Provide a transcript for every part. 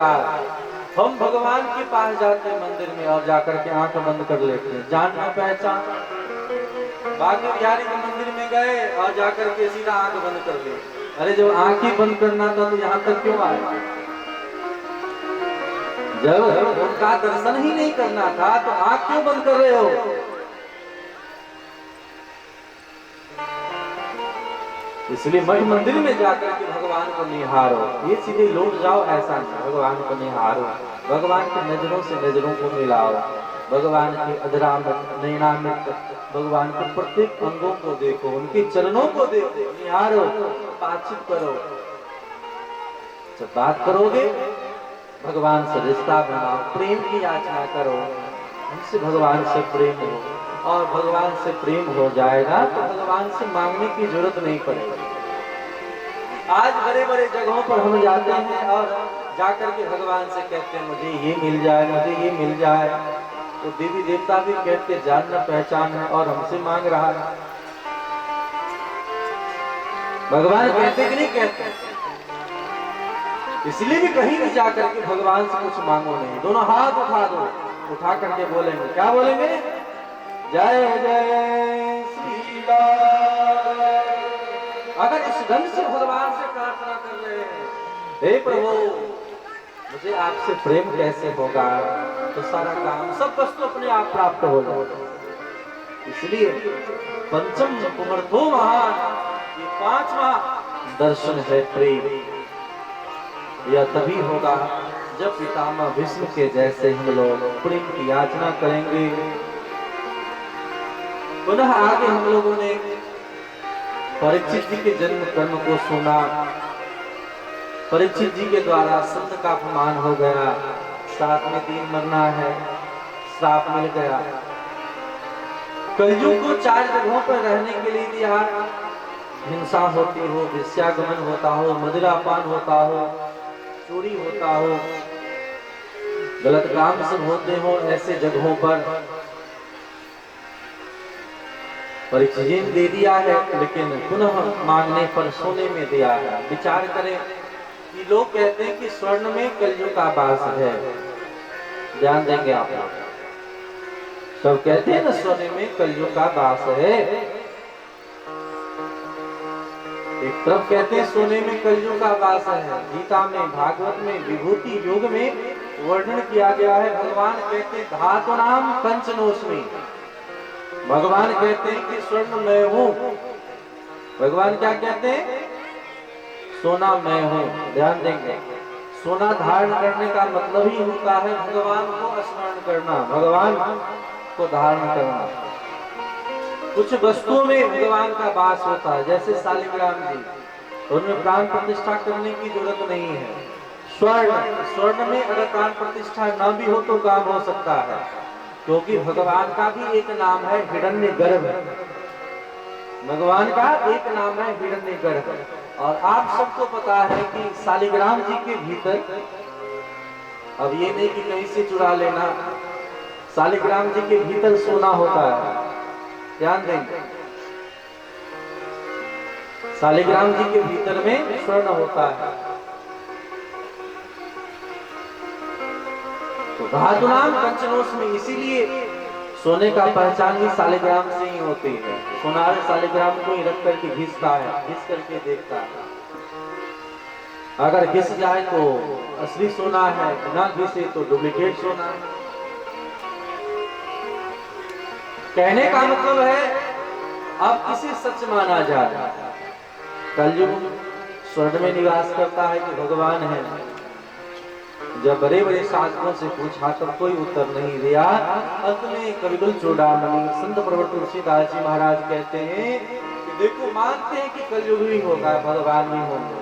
हम भगवान के पास जाते हैं मंदिर में और जाकर के आंख बंद कर लेते हैं, जान न पहचान। बाकी बिहारी के मंदिर में गए और जाकर के सीधा आंख बंद कर ले। अरे जब आंख ही बंद करना था तो यहाँ तक क्यों आए? जब उनका दर्शन ही नहीं करना था तो आंख क्यों बंद कर रहे हो? इसलिए मठ मंदिर में जाकर के भगवान को निहारो, ये सीधे लौट जाओ ऐसा नहीं। भगवान को निहारो, भगवान की नजरों से नजरों को मिलाओ, भगवान की अधरामृत नैनामृत, भगवान के प्रत्येक अंगों को देखो, उनके चरणों को देखो, निहारो, बातचीत करो। जब बात करोगे भगवान से रिश्ता बनाओ, प्रेम की याचना करो, उनसे भगवान से प्रेम हो, और भगवान से प्रेम हो जाएगा तो भगवान से मांगने की जरूरत नहीं पड़ेगी। आज बड़े बड़े जगहों पर हम जाते हैं और जाकर के भगवान से कहते हैं मुझे ये मिल जाए, मुझे ये मिल जाए, तो देवी देवता भी कहते जान न पहचान है और हमसे मांग रहा है। भगवान कहते कि नहीं कहते? इसलिए भी कहीं भी जाकर के भगवान से कुछ मांगो नहीं, दोनों हाथ उठा दो, उठा करके बोलेंगे, क्या बोलेंगे? जय जय श्री राम। अगर इस ढंग से भगवान से प्रार्थना कर रहे हैं, हे प्रभु मुझे आपसे प्रेम कैसे होगा, तो सारा काम सब वस्तु अपने आप प्राप्त हो जाएगा। इसलिए पंचम पुमर्थो महान, ये पांचवा दर्शन है प्रेम। यह तभी होगा जब पितामह भीष्म के जैसे हम लोग प्रेम की याचना करेंगे। पुनः आगे हम लोगों ने परीक्षित जी के जन्म कर्म को सुना। परीक्षित जी के द्वारा सत्य का अपमान हो गया, 7वें दिन मरना है, श्राप मिल गया। कलयुग को 4 जगहों पर रहने के लिए दिया, हिंसा होती हो, वेश्यागमन होता हो, मदिरापान होता हो, चोरी होता हो, गलत काम सब होते हो, ऐसे जगहों पर परीक्षित जी ने दे दिया है, लेकिन पुनः मांगने पर सोने में दिया है। विचार करें कि लोग कहते हैं कि स्वर्ण में कलयुग का वास है, ध्यान देंगे आप लोग, सब कहते हैं ना सोने में कलयुग का वास है। एक तरफ कहते हैं सोने में कलयुग का वास है, गीता में भागवत में विभूति योग में वर्णन किया गया है। भगवान कहते हैं धातु नाम पंचनोस्मि, भगवान कहते हैं कि स्वर्ण मैं हूं। भगवान क्या कहते हैं? सोना मैं हूं। ध्यान देंगे, सोना धारण करने का मतलब ही होता है भगवान को स्मरण करना, भगवान को धारण करना। कुछ वस्तुओं में भगवान का वास होता है, जैसे शालिग्राम जी, उनमें प्राण प्रतिष्ठा करने की जरूरत नहीं है। स्वर्ण में अगर प्राण प्रतिष्ठा न भी हो तो काम हो सकता है, क्योंकि भगवान का भी एक नाम है हिरण्यगर्भ। भगवान का एक नाम है हिरण्यगर्भ। और आप सबको पता है कि शालिग्राम जी के भीतर, अब ये नहीं कि कहीं से चुरा लेना, शालिग्राम जी के भीतर सोना होता है, ध्यान देंगे। शालिग्राम जी के भीतर में स्वर्ण होता है। तो धातु नाम पंचनोश में, इसीलिए सोने का पहचान भी शालिग्राम से ही होती है। सोनार शालिग्राम को ही रख करके घिसता है, घिस करके देखता है, अगर घिस जाए तो असली सोना है, ना घिसे तो डुप्लीकेट सोना है। कहने का मतलब है अब किसे सच माना जाए? कलयुग स्वर्ण में निवास करता है कि भगवान है? जब बड़े बड़े शास्त्रों से पूछा तब कोई उत्तर नहीं दिया। अंत में कविकुल चूड़ामणि संत प्रवर तुलसीदास जी महाराज कहते हैं कि देखो, मानते हैं कि कलयुग ही होगा, भगवान भी होंगे।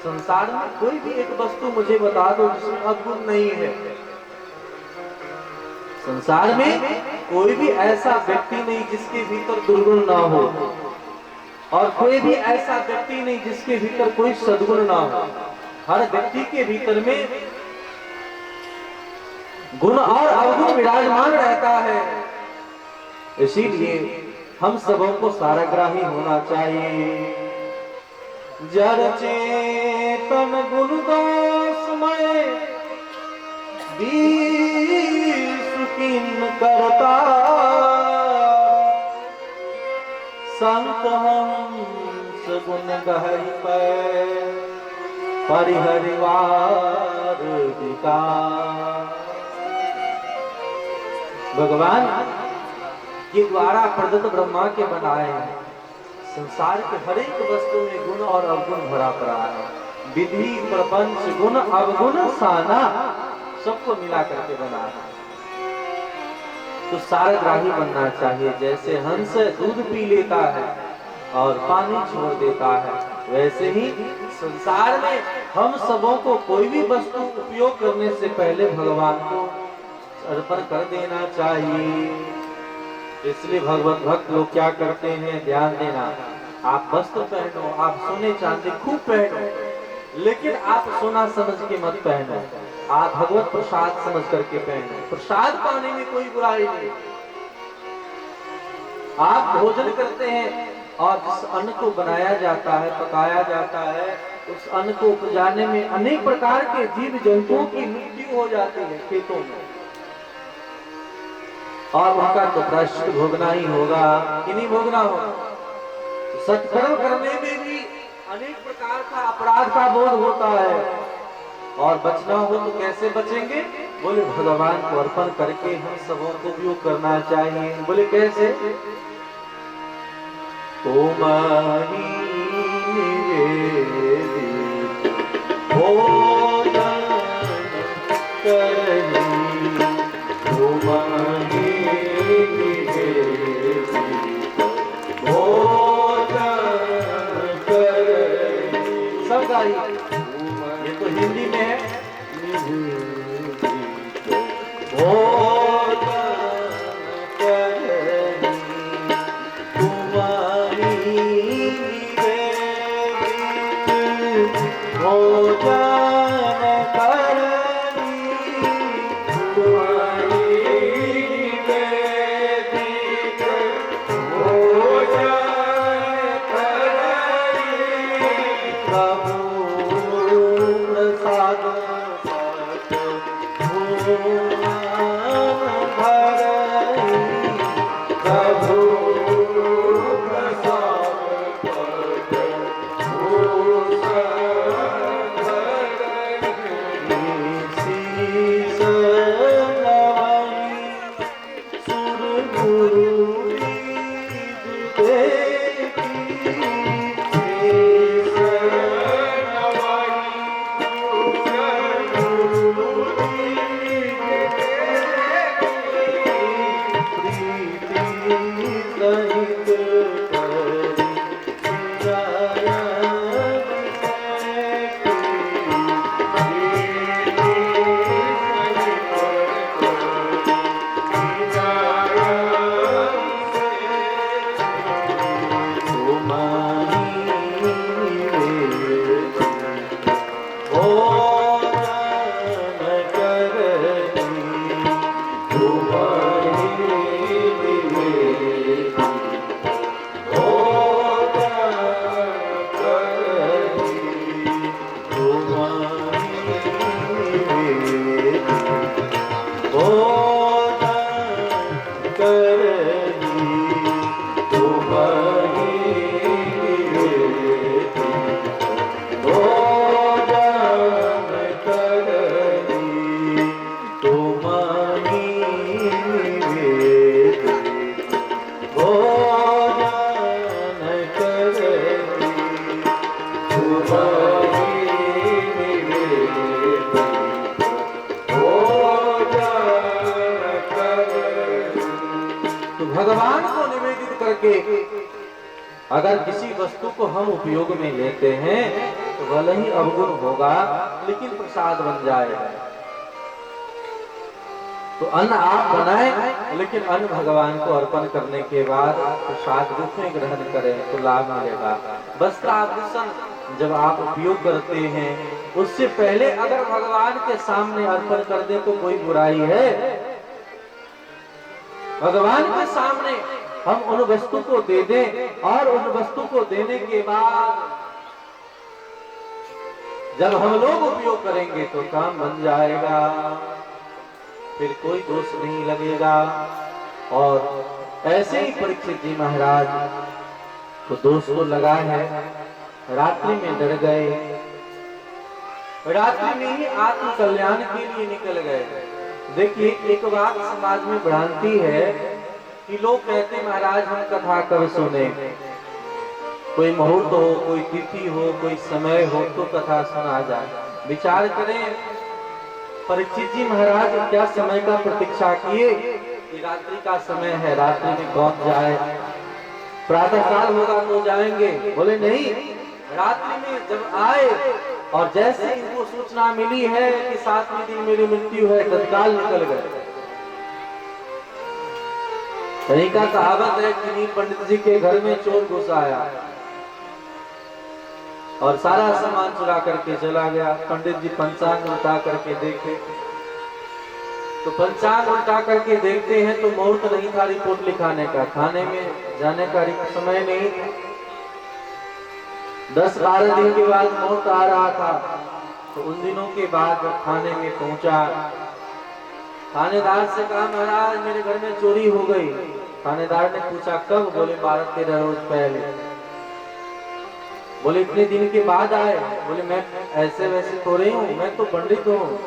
संसार में कोई भी एक वस्तु मुझे बता दो जिसमें अद्भुत नहीं है। संसार में कोई भी ऐसा व्यक्ति नहीं जिसके भीतर दुर्गुण ना हो, और कोई भी ऐसा व्यक्ति नहीं जिसके भीतर कोई सद्गुण ना हो। हर व्यक्ति के भीतर में गुण और अवगुण विराजमान रहता है। इसीलिए हम सबों को साराग्राही होना चाहिए। जड़ चेत तन गुण दोषमय सुखिन करता संत हंस गुण गहरी परिहरिवार विकार। भगवान के द्वारा प्रदत्त ब्रह्मा के बनाए हैं। संसार के हर एक वस्तु में गुण और अवगुण भरा पड़ा है। विधि प्रपंच गुण अवगुण साना सबको मिला करके बना है। तो सारग्राही बनना चाहिए। जैसे हंस दूध पी लेता है और पानी छोड़ देता है, वैसे ही संसार में हम सबों को कोई भी वस्तु उपयोग करने से पहले भगवान को अर्पण कर देना चाहिए। इसलिए भगवत भक्त लोग क्या करते हैं, ध्यान देना। आप वस्त्र पहनो, आप सोने चांदी खूब पहनो, लेकिन आप सोना समझ के मत पहनो। आप भगवत प्रसाद समझ करके पहनो। प्रसाद पाने में कोई बुराई नहीं। आप भोजन करते हैं और जिस अन्न को बनाया जाता है, पकाया जाता है, उस अन्न को उपजाने में अनेक प्रकार के जीव जंतुओं की मृत्यु हो जाती है खेतों में, और उनका तो प्रायश्चित भोगना ही होगा कि नहीं भोगना होगा। सत्कर्म करने में भी अनेक प्रकार का अपराध का बोध होता है, और बचना हो तो कैसे बचेंगे? बोले भगवान को अर्पण करके हम सबों को उपयोग करना चाहिए। बोले कैसे? तुम्हारी निवेदित भोजन करही, तुम्हारी निवेदित भोजन करही। सब गाइए, ये तो हिंदी में है। भगवान को निवेदित करके अगर किसी वस्तु को हम उपयोग में लेते हैं तो भले ही अवगुण होगा, लेकिन प्रसाद बन जाएगा। तो अन्न आप बनाए, लेकिन अन्न भगवान को अर्पण करने के बाद प्रसाद रूप में ग्रहण करें तो लाभ मिलेगा। वस्त्र आभूषण जब आप उपयोग करते हैं, उससे पहले अगर भगवान के सामने अर्पण कर दे तो कोई बुराई है? भगवान के सामने हम उन वस्तु को दे दें, और उन वस्तु को देने के बाद जब हम लोग उपयोग करेंगे तो काम बन जाएगा, फिर कोई दोष नहीं लगेगा। और ऐसे ही परीक्षित जी महाराज तो दोष तो लगा है, रात्रि में डर गए, रात्रि में ही आत्म कल्याण के लिए निकल गए। देखिए एक बात समाज में भ्रांति है कि लोग कहते महाराज हम कथा कब सुने, कोई मुहूर्त हो, कोई तिथि हो, कोई समय हो तो कथा सुना जाए। विचार करें, परीक्षित जी महाराज क्या समय का प्रतीक्षा किए कि रात्रि का समय है, रात्रि में कौन जाए, प्रातः काल होगा तो जाएंगे। बोले नहीं, रात्रि में जब आए और जैसे इनको सूचना मिली है कि 7वें दिन मेरी मृत्यु है, तत्काल निकल गए। तरीका कहावत है कि पंडित जी के घर में चोर घुस आया और सारा सामान चुरा करके चला गया। पंडित जी पंचांग उल्टा करके देखे तो पंचांग उल्टा करके देखते हैं तो मुहूर्त नहीं था रिपोर्ट लिखाने का, खाने में जाने का समय नहीं था। 10-12 दिन के बाद मुहूर्त आ रहा था, तो उन दिनों के बाद खाने में पहुंचा, थानेदार से कहा महाराज मेरे घर में चोरी हो गई। थानेदार ने पूछा कब? बोले 12-13 रोज पहले। बोले इतने दिन के बाद आए? बोले मैं ऐसे वैसे थोड़े हूँ, मैं तो पंडित हूँ,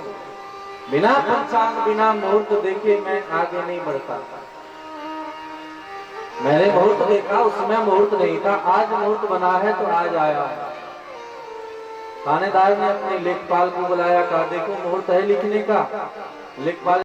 बिना पंचांग बिना मुहूर्त देखे मैं आगे नहीं बढ़ता। मैंने मुहूर्त देखा, उसमें मुहूर्त नहीं था, आज मुहूर्त बना है तो आज आया। थानेदार ने अपने लेखपाल को बुलाया, कहा देखो मुहूर्त है लिखने का। लेखपाल